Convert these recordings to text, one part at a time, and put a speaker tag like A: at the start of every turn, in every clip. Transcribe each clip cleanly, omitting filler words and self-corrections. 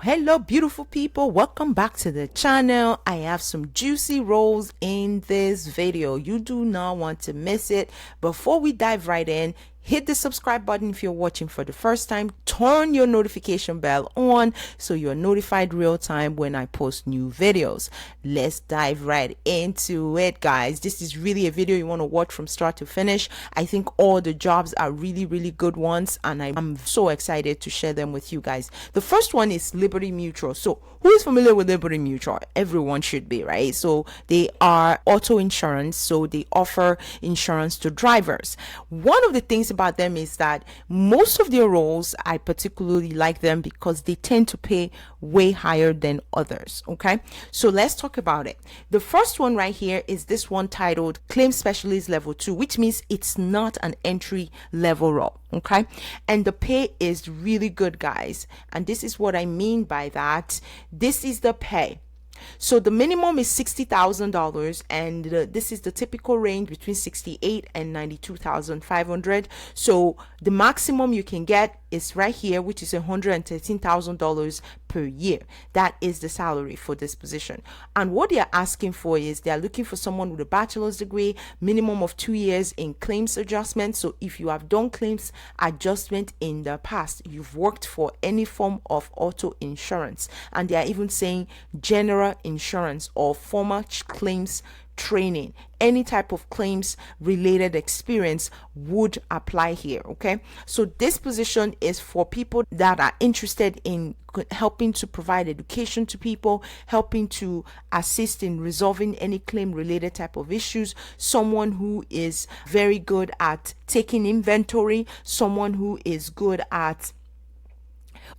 A: Hello beautiful people, welcome back to the channel. I have some juicy rolls in this video. You do not want to miss it. Before we dive right in, hit the subscribe button if you're watching for the first time. Turn your notification bell on so you're notified real time when I post new videos. Let's dive right into it, guys. This is really a video you want to watch from start to finish. I think all the jobs are really good ones, and I'm so excited to share them with you guys. The first one is Liberty Mutual. So who is familiar with Liberty Mutual? Everyone should be, right? So they are auto insurance, so they offer insurance to drivers. One of the things about them is that most of their roles, I particularly like them because they tend to pay way higher than others. Okay, so let's talk about it. The first one right here is this one titled Claim Specialist Level 2, which means it's not an entry level role. Okay, and the pay is really good, guys, and this is what I mean by that. This is the pay. So the minimum is $60,000, and this is the typical range between 68 and 92,500. So the maximum you can get is right here, which is $113,000 per year. That is the salary for this position. And what they are asking for is they are looking for someone with a bachelor's degree, minimum of 2 years in claims adjustment. So if you have done claims adjustment in the past, you've worked for any form of auto insurance, and they are even saying general insurance or former claims training, any type of claims related experience would apply here. Okay, so this position is for people that are interested in helping to provide education to people, helping to assist in resolving any claim related type of issues, someone who is very good at taking inventory, someone who is good at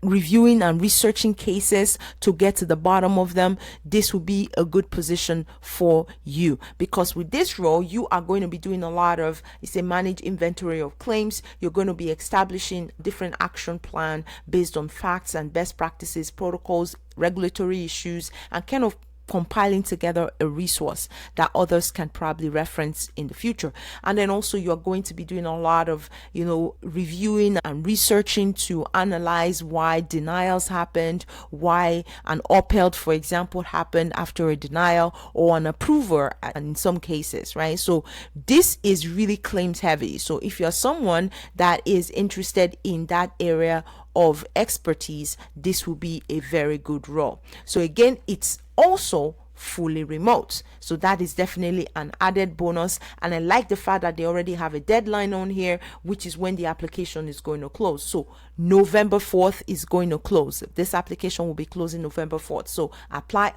A: reviewing and researching cases to get to the bottom of them. This will be a good position for you, because with this role you are going to be doing a lot of, it's a managed inventory of claims. You're going to be establishing different action plan based on facts and best practices, protocols, regulatory issues, and kind of compiling together a resource that others can probably reference in the future. And then also you're going to be doing a lot of, reviewing and researching to analyze why denials happened, why an upheld, for example, happened after a denial, or an approval in some cases, right? So this is really claims heavy. So if you're someone that is interested in that area of expertise, this will be a very good role. So again, it's also fully remote, so that is definitely an added bonus. And I like the fact that they already have a deadline on here, which is when the application is going to close. So November 4th is going to close. This application will be closing November 4th. So apply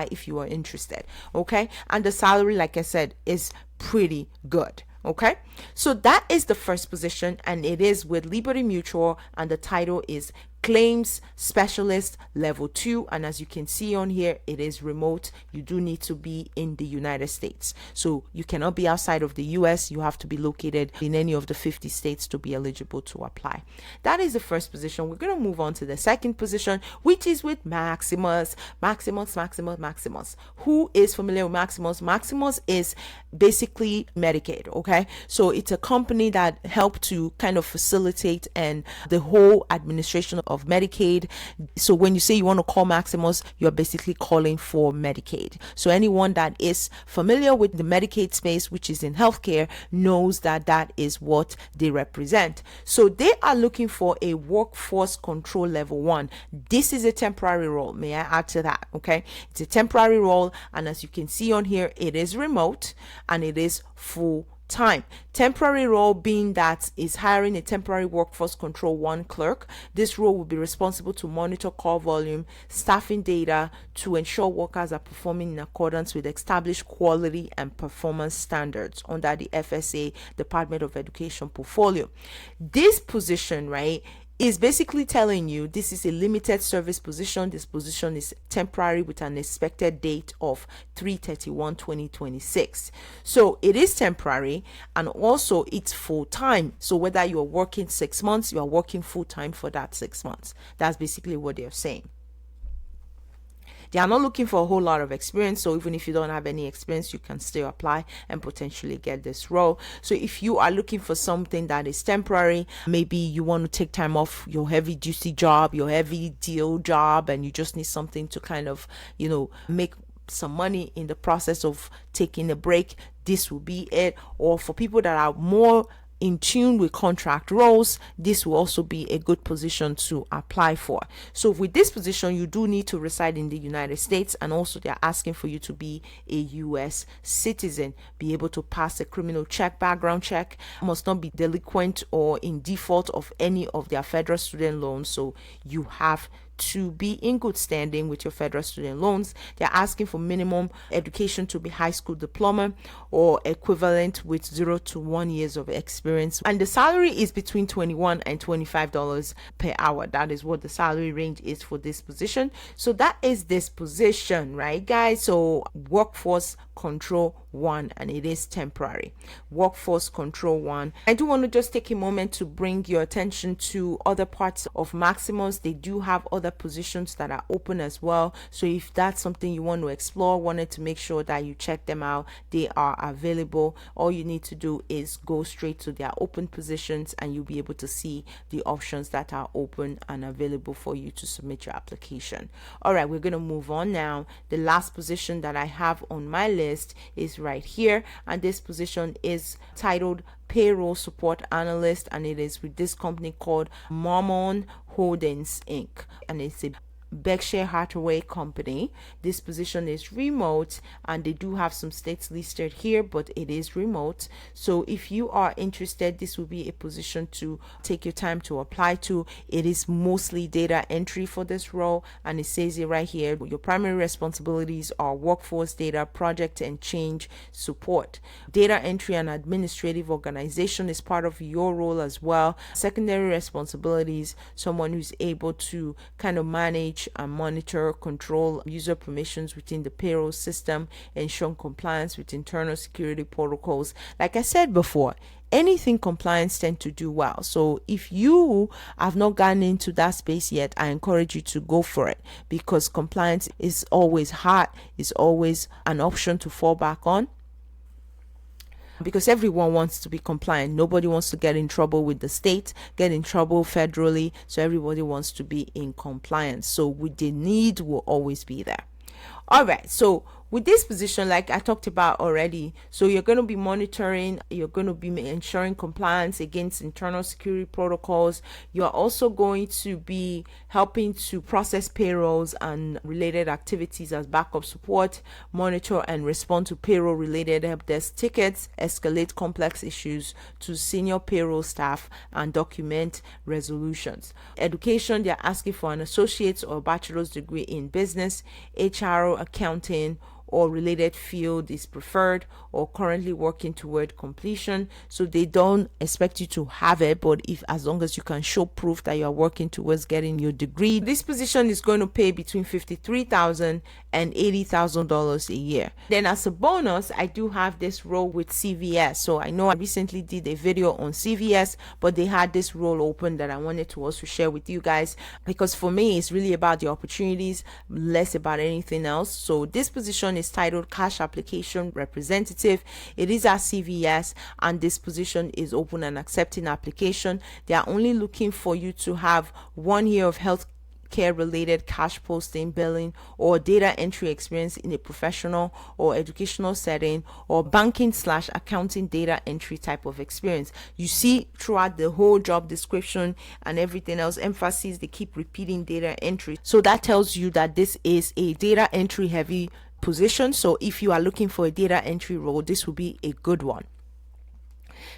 A: if you are interested. Okay, and the salary, like I said, is pretty good. Okay, so that is the first position, and it is with Liberty Mutual, and the title is Claims Specialist Level 2. And as you can see on here, it is remote. You do need to be in the United States, so you cannot be outside of the US. You have to be located in any of the 50 states to be eligible to apply. That is the first position. We're going to move on to the second position, which is with Maximus. Maximus. Who is familiar with Maximus? Maximus is basically Medicaid. Okay, so it's a company that helped to kind of facilitate and the whole administration of Medicaid. So when you say you want to call Maximus, you're basically calling for Medicaid. So anyone that is familiar with the Medicaid space, which is in healthcare, knows that that is what they represent. So they are looking for a workforce control level 1. This is a temporary role. May I add to that? Okay, it's a temporary role, and as you can see on here, it is remote and it is full time. Temporary role being that is hiring a temporary workforce control 1 clerk. This role will be responsible to monitor call volume, staffing data to ensure workers are performing in accordance with established quality and performance standards under the FSA Department of Education portfolio. This position, right, is basically telling you this is a limited service position. This position is temporary with an expected date of 3/31/2026. So it is temporary, and also it's full time. So whether you're working 6 months, you are working full time for that 6 months. That's basically what they're saying. They are not looking for a whole lot of experience, so even if you don't have any experience, you can still apply and potentially get this role. So if you are looking for something that is temporary, maybe you want to take time off your heavy duty job, your heavy deal job, and you just need something to kind of, make some money in the process of taking a break, this will be it. Or for people that are more in tune with contract roles, this will also be a good position to apply for. So with this position, you do need to reside in the United States, and also they're asking for you to be a US citizen, be able to pass a criminal check, background check, must not be delinquent or in default of any of their federal student loans. So you have to be in good standing with your federal student loans. They're asking for minimum education to be high school diploma or equivalent with 0 to 1 years of experience. And the salary is between $21 and $25 per hour. That is what the salary range is for this position. So that is this position, right, guys? So workforce control 1, and it is temporary. Workforce control 1. I do want to just take a moment to bring your attention to other parts of Maximus. They do have other positions that are open as well. So if that's something you want to explore, wanted to make sure that you check them out, they are available. All you need to do is go straight to their open positions, and you'll be able to see the options that are open and available for you to submit your application. All right, we're going to move on now. The last position that I have on my list is right here, and this position is titled Payroll Support Analyst, and it is with this company called Marmon Holdings Inc., and it's a Berkshire Hathaway company. This position is remote, and they do have some states listed here, but it is remote. So if you are interested, this will be a position to take your time to apply to. It is mostly data entry for this role, and it says it right here. Your primary responsibilities are workforce data, project and change support. Data entry and administrative organization is part of your role as well. Secondary responsibilities, someone who's able to kind of manage and monitor, control user permissions within the payroll system, ensure compliance with internal security protocols. Like I said before, anything compliance tend to do well. So if you have not gotten into that space yet, I encourage you to go for it, because compliance is always hot, is always an option to fall back on, because everyone wants to be compliant. Nobody wants to get in trouble with the state, get in trouble federally. So everybody wants to be in compliance. So with the need will always be there. All right, so with this position, like I talked about already, so you're going to be monitoring, you're going to be ensuring compliance against internal security protocols. You're also going to be helping to process payrolls and related activities as backup support, monitor and respond to payroll related help desk tickets, escalate complex issues to senior payroll staff, and document resolutions. Education, they're asking for an associate's or bachelor's degree in business, HR, accounting, or related field is preferred, or currently working toward completion. So they don't expect you to have it, but if as long as you can show proof that you are working towards getting your degree. This position is going to pay between $53,000 and $80,000 a year. Then as a bonus, I do have this role with CVS. So I know I recently did a video on CVS, but they had this role open that I wanted to also share with you guys, because for me it's really about the opportunities, less about anything else. So this position is titled Cash Application Representative. It is at CVS, and this position is open and accepting application. They are only looking for you to have 1 year of health care related cash posting, billing, or data entry experience in a professional or educational setting, or banking/accounting data entry type of experience. You see throughout the whole job description and everything else, emphasis, they keep repeating data entry. So that tells you that this is a data entry heavy position. So if you are looking for a data entry role, this will be a good one.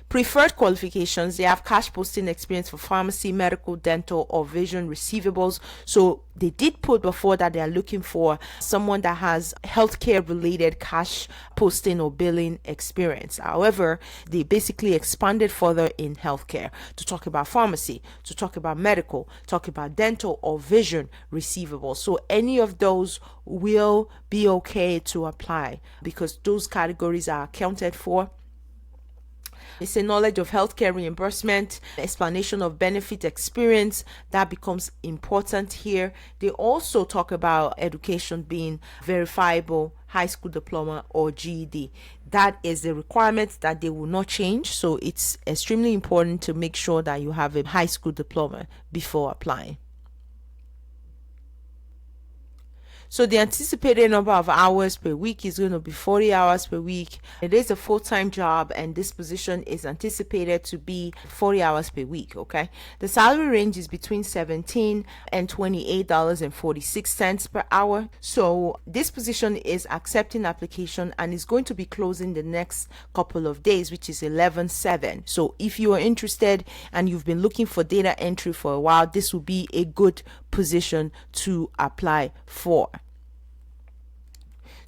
A: Preferred qualifications, they have cash posting experience for pharmacy, medical, dental, or vision receivables. So they did put before that they are looking for someone that has healthcare related cash posting or billing experience. However, they basically expanded further in healthcare to talk about pharmacy, to talk about medical, talk about dental or vision receivables. So any of those will be okay to apply, because those categories are accounted for. It's a knowledge of healthcare reimbursement, explanation of benefit experience that becomes important here. They also talk about education being verifiable, high school diploma or GED. That is the requirement that they will not change. So it's extremely important to make sure that you have a high school diploma before applying. So the anticipated number of hours per week is going to be 40 hours per week. It is a full-time job, and this position is anticipated to be 40 hours per week. Okay. The salary range is between $17 and $28.46 per hour. So this position is accepting application and is going to be closing the next couple of days, which is 11/7. So if you are interested and you've been looking for data entry for a while, this will be a good position to apply for.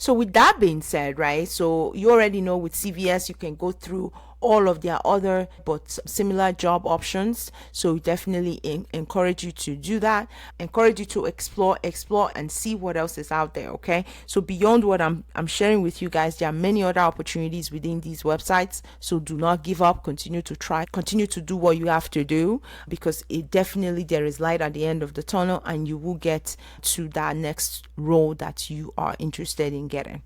A: So with that being said, right, so you already know with CVS you can go through all of their other but similar job options. So definitely encourage you to do that. Encourage you to explore and see what else is out there. Okay, so beyond what I'm sharing with you guys, there are many other opportunities within these websites. So do not give up. Continue to try, continue to do what you have to do, because it definitely, there is light at the end of the tunnel, and you will get to that next role that you are interested in getting.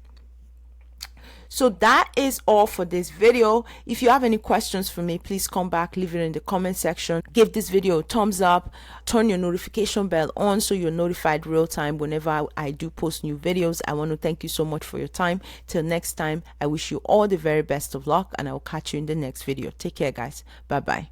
A: So that is all for this video. If you have any questions for me, please come back, leave it in the comment section. Give this video a thumbs up, turn your notification bell on so you're notified real time whenever I do post new videos. I want to thank you so much for your time. Till next time, I wish you all the very best of luck, and I will catch you in the next video. Take care, guys. Bye bye.